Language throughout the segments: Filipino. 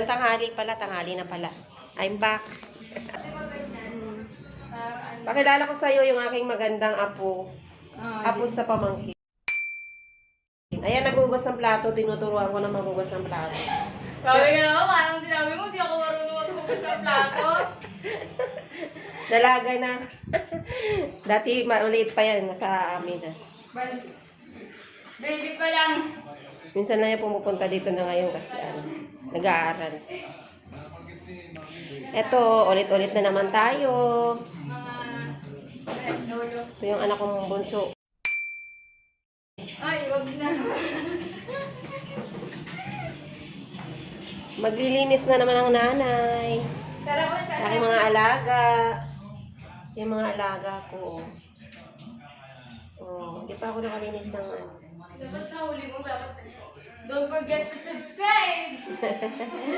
Magandang tanghali pala. Tanghali na pala. I'm back. Pakilala ko sa'yo yung aking magandang apo. Apo sa pamangkin. Ayan, nagugas ng plato. Tinuturuan ko na magugas ng plato. Sabi ka naman, parang sinabi mo, di ako marunong maghugas ng plato. Dalaga na. Dati maliit pa yan sa amin. Baby pa lang. Minsan na yan pumupunta dito na ngayon kasi nag-aaral. Eto, ulit-ulit na naman tayo. Ito yung anak kong bunso. Ay, wag na. Maglilinis na naman ang nanay. Aking mga alaga. Yung mga alaga ko. Oh, hindi pa ako nakalinis ng ano. Dapat sa huli mo, dapat don't forget to subscribe,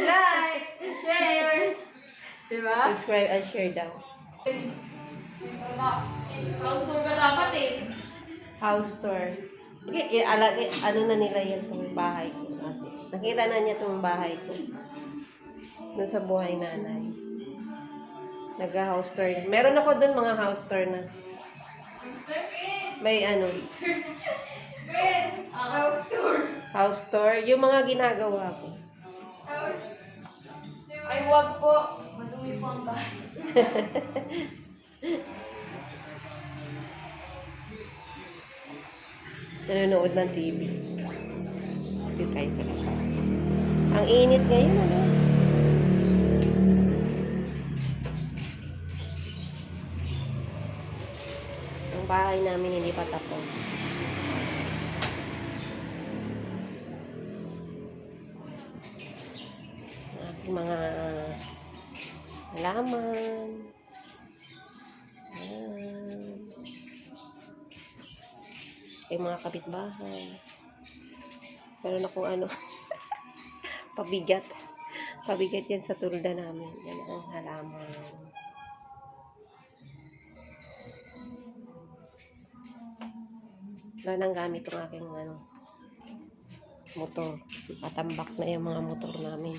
like, and share. Diba? Subscribe and share daw. House tour ka dapat eh. House tour. Okay, ano na nila yan itong bahay ko. Nakita na niya itong bahay ko. Doon sa buhay nanay. Nag-house tour. Meron ako doon mga house tour na. May ano. House tour. House tour. Yung mga ginagawa ko. Ay, wag po. Madumi po ang bahay. Nanonood ng TV. Dito tayo sa labas. Ang init ngayon, ano? Ang bahay namin hindi pa tapos. Aking mga halaman. Ayan. Yung mga kapitbahay. Meron akong ano, pabigat. Pabigat yan sa tulda namin. Yan ang halaman. Wala nang gamit yung aking ano, motor. Patambak na yung mga motor namin.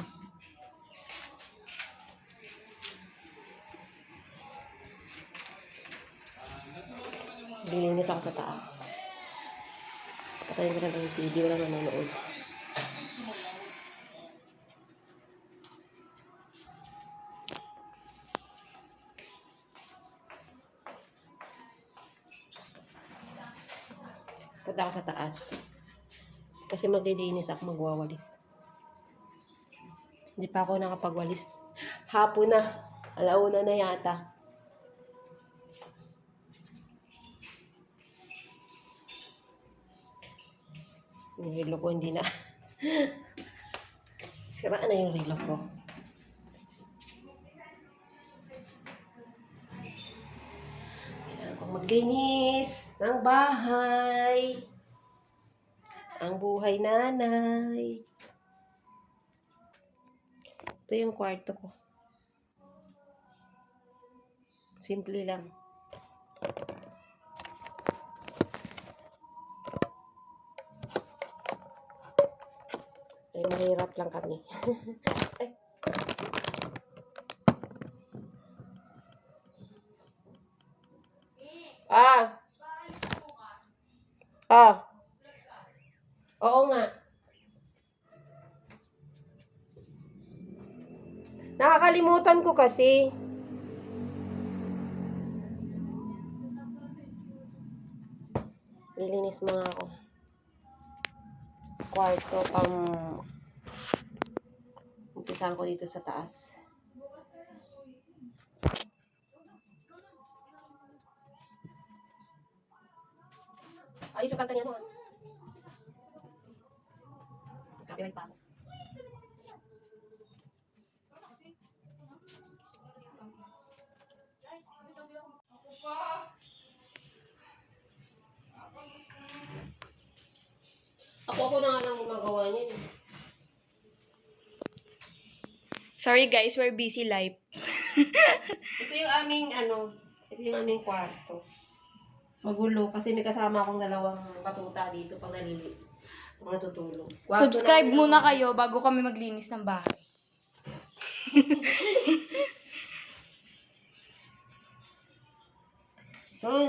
Dilinis ako sa taas. Patayin ko na lang yung video lang nanonood. Punta ako sa taas. Kasi maglilinis ako, magwawalis. Hindi pa ako nakapagwalis. Hapon na. Alauna na yata. Yung relo ko hindi na. Sira na yung relo ko. Kailangan kong maglinis ng bahay. Ang buhay nanay. Ito yung kwarto ko. Simple lang. Eh, mahirap lang kami. Ay. Oo nga. Nakakalimutan ko kasi. Lilinis mga ako. Kwarto umpisahan ko dito sa taas. Ayos yung kanta niya mo. Copyright pa ako. Ako na nga lang gumagawa niya. Sorry guys, we're busy live. Ito yung aming kwarto. Magulo kasi may kasama akong dalawang batuta dito pang natutulog. Subscribe muna kayo bago kami maglinis ng bahay.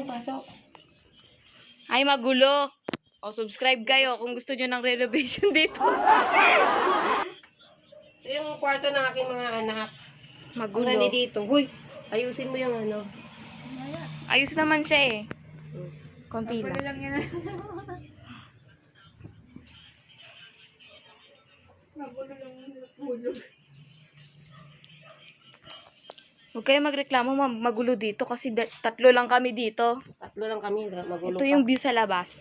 Pasok. Ay, magulo. O, subscribe kayo kung gusto nyo ng renovation dito. Ito yung kwarto ng aking mga anak. Magulo. Ang dito. Huy, ayusin mo yung ano. Ayos naman siya eh. Konti lang. Lang yan. Magulo lang yung hulog. Huwag kayo magreklamo, magulo dito kasi tatlo lang kami dito. Tatlo lang kami, magulo Ito pa. yung view sa labas.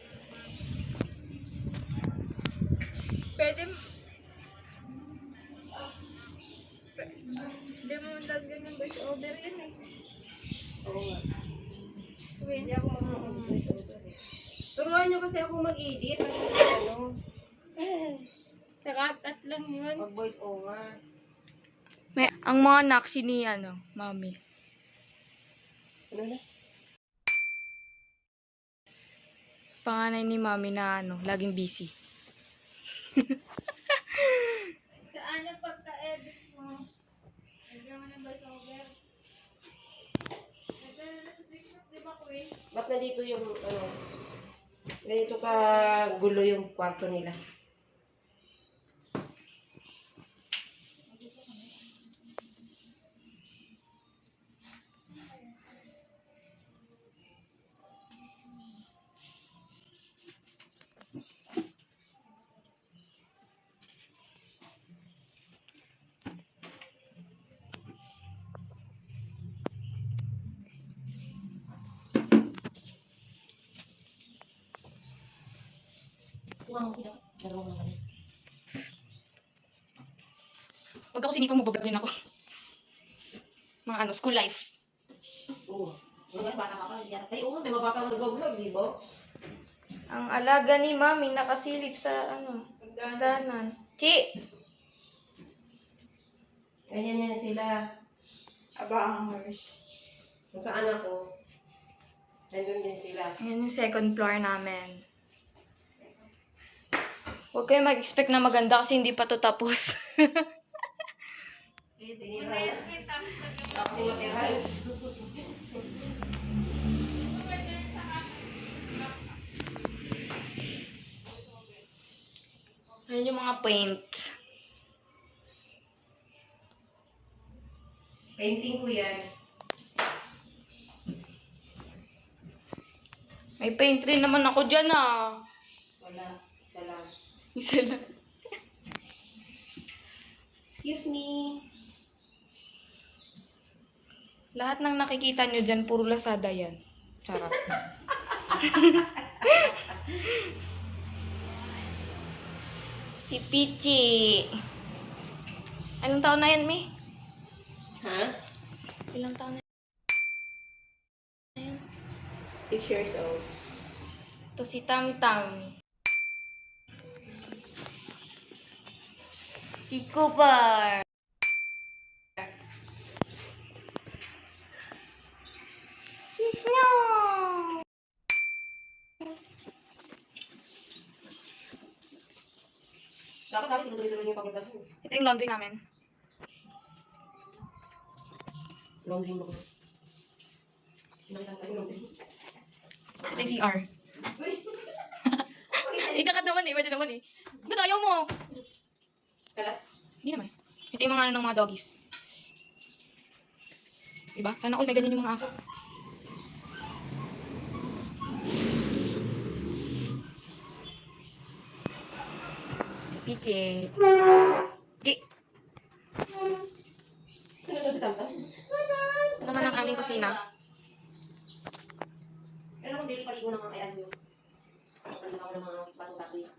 Pwede hindi mo lagyan ng voice over yan eh. Oo nga. Hindi ako Turuan nyo kasi ako mag-edit. Ano? Saka tatlong yun. Mag-voice over. Ang mga nakshi ni mami. Ano na? Panganay ni mami na laging busy. Saan yung pagka-edit mo? Lagyan mo ng voice over. Lagyan na sa TikTok, di ba Kuya? Ba't nandito yung ganito ka gulo yung kwarto nila? Huwag ako sinipang magbablog din ako. Mga school life. Oo. May bata ka pa. Ay, oo, may mga bata nag-vlog, di ba? Ang alaga ni mami nakasilip sa hagdanan. Chi! Ganyan yan sila. Abangers. Kung saan ako, nandun din sila. Ayan yung second floor namin. Huwag kayo mag-expect na maganda kasi hindi pa to tapos. Ako matiray. Ayan yung mga paint. Painting ko yan. May paint rin naman ako dyan Wala. Isa lang. Isa lang. Excuse me. Lahat ng nakikita nyo dyan, puro Lazada yan. Charot. Si Pichi. Anong taon na yan, Mi? Ha? Ilang taon na yan? 6 years old. Ito si Tam-Tam. Si Cooper. Si Snow. Dapat kami tinutuloy-tuloy niyo yung paglabas mo. Ito yung laundry namin. Laundry mo ko. Nakita tayo laundry. Ito yung CR. Uy! Ikakat naman eh. Pwede naman eh. Ba't ayaw mo? Kalat. Hindi naman. Ito yung mga ng mga doggies. Diba? Sana all may ganyan yung mga aso. Piche. Piche. Ano si Tamtam? Ito naman ang aming kusina. Ano kung daily paligo ng mga kayaan nyo? Paligo ako ng mga batong-tato yan.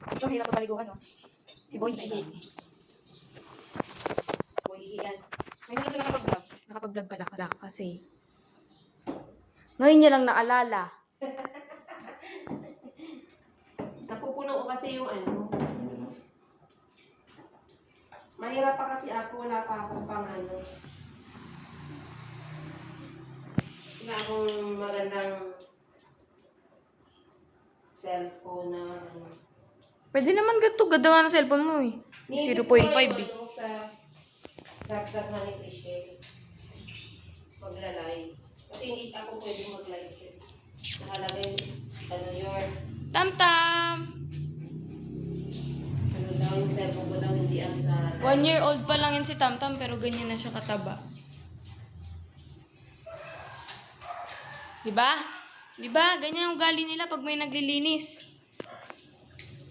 Ito, hirap na paliguan, no? Si Boy Hihi. Boy, hihiyan. Ngayon lang siya nakapag-vlog. Nakapag-vlog pala kasi ngayon niya lang naalala. Napupuno ko kasi yung ano. Mahirap pa kasi ako. Wala pa akong pang ano. Wala akong magandang cellphone na ano. Pwede naman ganito. Ganda nga ng cellphone mo eh. Niisip 0.5 ko eh. yung ano sa dagdag na ni Michelle. Magla-live. Kasi hindi ako pwede mag-live. Nakalagay, ano yun, Tam-tam! ano daw yung cellphone ko daw hindi ang sa 1 year old pa lang yan si Tam-Tam pero ganyan na siya kataba. Diba? Diba? Ganyan yung ugali nila pag may naglilinis.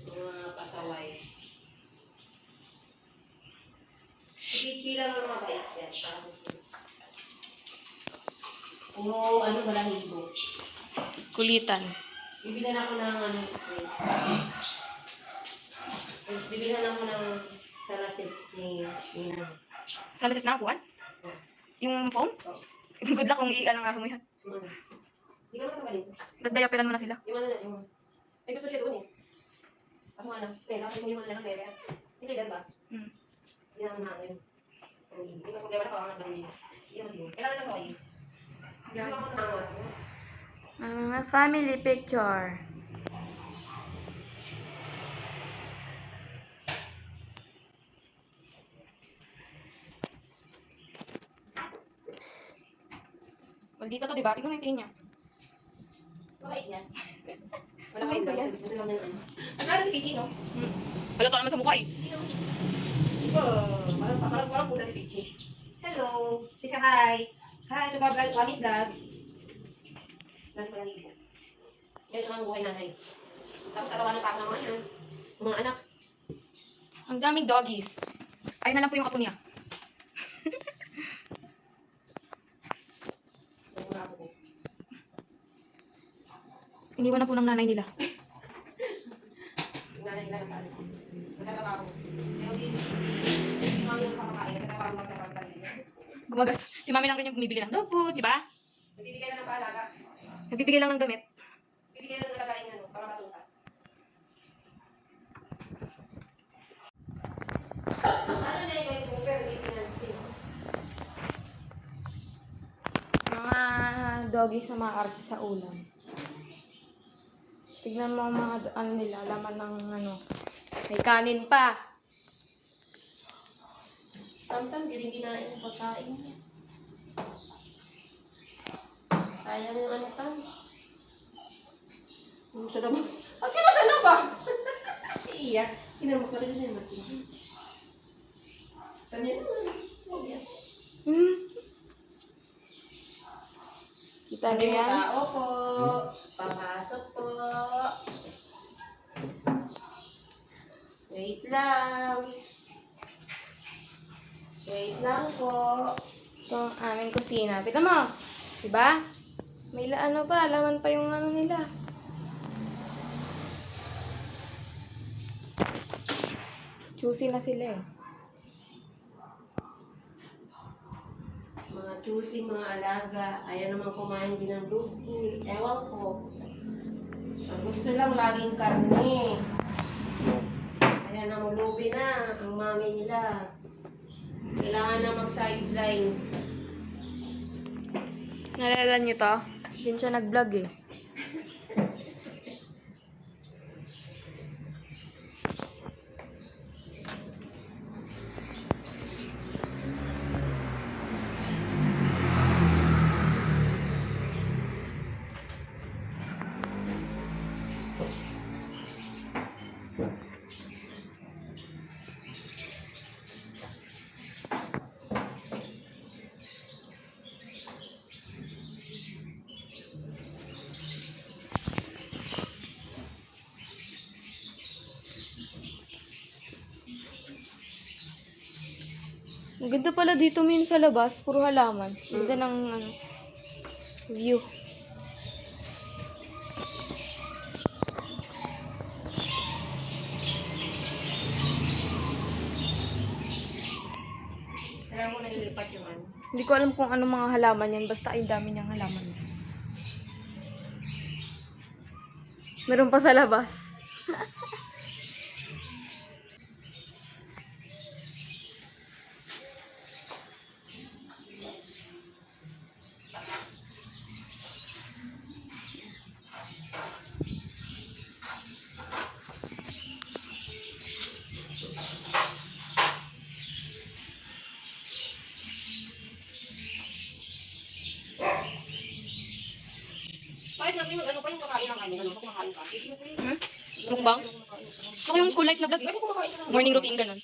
mga pasaway. Pichi lang ang mabait yan. Tapos puro ano balahibo. Kulitan. Bibilan ako ng ano, wait. Bibilan ako ng salasit ni Kalasit na kuwan? Yung phone? Good luck kung i-ano nga mo yan. Hindi ka naman kabalin. Dadayapiran mo na sila. Yung ano na, yung... Ay, gusto siya doon eh. Kaso nga lang, pera, kasi mo na lang pera. Hindi kailan ba? Hindi naman natin. Hindi ka problema na pa ako nagbalin. Hindi naman siguro. Kailangan na sa kayo. Hindi ako naman. Family picture. Maldita to, diba? Tingnan mo yung tingin niya. Mabait yan. Wala kayo daw. Gusto lang na yung ano. Ang kala si Pichi, no? Halata naman sa mukha eh. Parang puta si Pichi. Hello. Tika, hi. Hi, ito ba vlog? Mami's vlog. Lagi pala hibo. Yan ang buhay nanay. Tapos alawan ng papa ng mga anak. Ang daming doggies. Ayun na lang po yung apo niya. Yung mga apo ko. Iniwan na po ng nanay nila. Yung nanay nila nasa ano. Nasa trabaho. Pero di mami yung papakain. Sa trabaho magtrabaho sa kanila. Gumagas. Si mami lang rin yung bumibili ng dog food, di ba? Nagbibigay na ng paalaga. Nagbibigay lang ng damit. Bibigyan na ng lagayin ano, para matuta. Ano na yung ito? Pero hindi financing. Mga doggies na mga arte sa ulam. Tignan mo ang mga ano nila, laman ng ano. May kanin pa. Tam-tam, di rin kinain yung pagkain niya. Sayang yung ano tam. Yung sa labas. Ang kina sa labas! Iya. Kinamok pa rin yung matin. Kanya naman. Iya. Kita niyo yan? Tao po. Papasok po. Wait lang. Wait lang po. Ito ang aming kusina. Tignan mo. Diba? May ano pa, laman pa yung ano nila. Juicy na sila eh. Mga choosing, mga alaga. Ayaw naman kumain din ng dugo. Ewan ko. Ang gusto lang laging karne. Kaya namulubi na ang mami nila. Kailangan na mag-sideline. Nalala niyo to? Diyan siya nag-vlog eh. Ang ganda pala dito min sa labas, puro halaman. Ang ganda ng ano, view. Kailangan mo nalilipat yung ano. Hindi ko alam kung anong mga halaman yan, basta ay dami niyang halaman. Meron pa sa labas. Hmm? Mukbang? Gusto ko yung school life na vlog eh. Morning routine, ganun.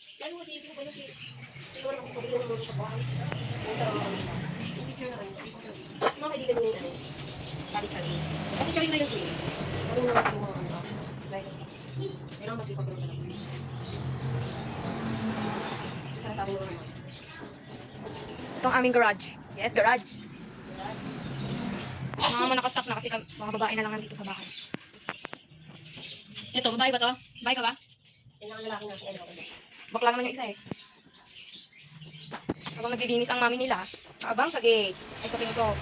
Ito ang aming garage. Yes, garage. Mga mo nakastock na kasi mga babae na lang nandito sa bahay. Ito, babae ba to? Babae ka ba? Bakla naman yung isa eh. Habang naglilinis ang mami nila, abang sa gate. Ay, kating ko.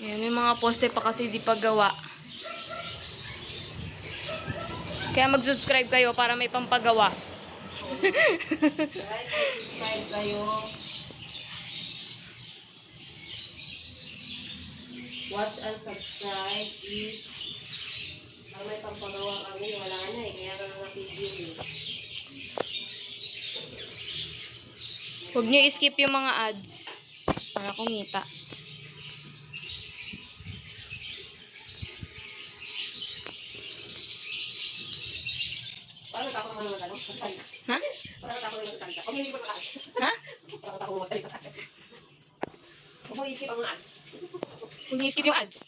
Ayan, may mga poste pa kasi di pa gawa. Kaya mag-subscribe kayo para may pampagawa. Guys, subscribe kayo. Watch and subscribe, please. Para may pampagawa kami, wala na eh. Kaya ka nga video eh. Huwag nyo i-skip yung mga ads para kumita. Parang ako naman magano. Ha? Parang ako naman magano. Kung hindi ko makakas. Ha? Parang ako magano. Kung hindi ko mga ads. Huwag nyo i-skip yung ads.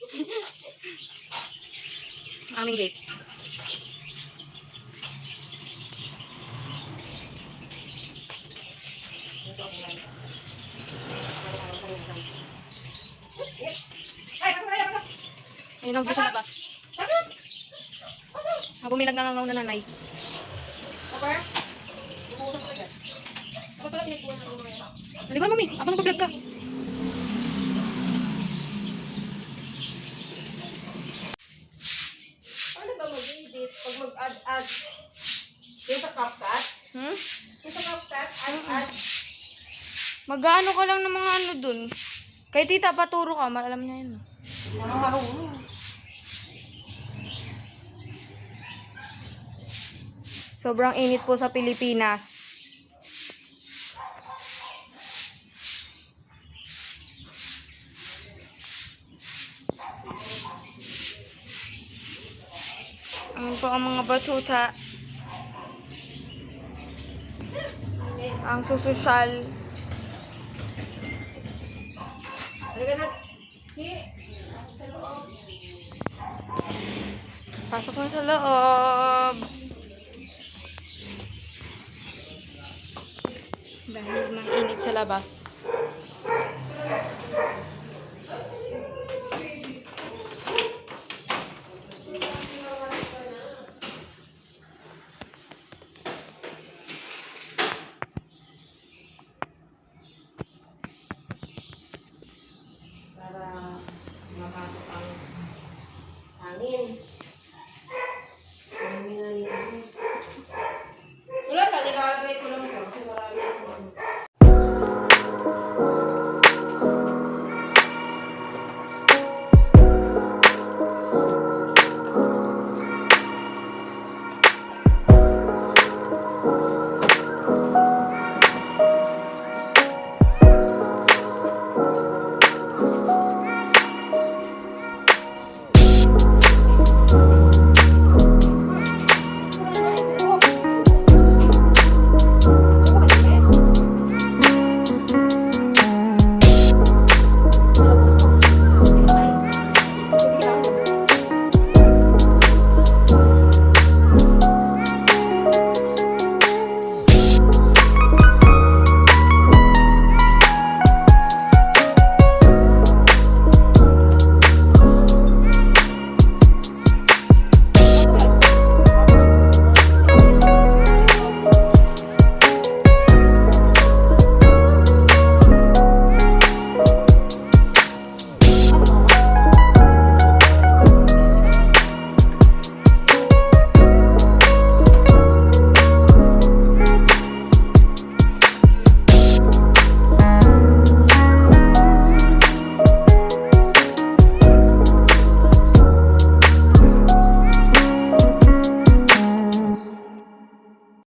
Aming gate. Ayun ang gusto sa labas. Habang may nagngangaw na nanay. Halika mami, abang nag-vlog ka. Paano ba mag-edit? Pag mag-add-add. Yung sa CapCut? Hmm? Yung sa CapCut, add-add. Mag-ano ka lang ng mga ano dun. Kay tita, paturo ka. Alam niya yun. Parang marunong. Sobrang init po sa Pilipinas. Ayan po ang mga batuta. Ang susosyal. Halika na. Sa loob. Pasok na sa loob. Dahil mainit sa labas. Para mapasok ang hangin. Hangin na yun. Wala lang, nilalagay ko lang ito. Kasi marami akong ano.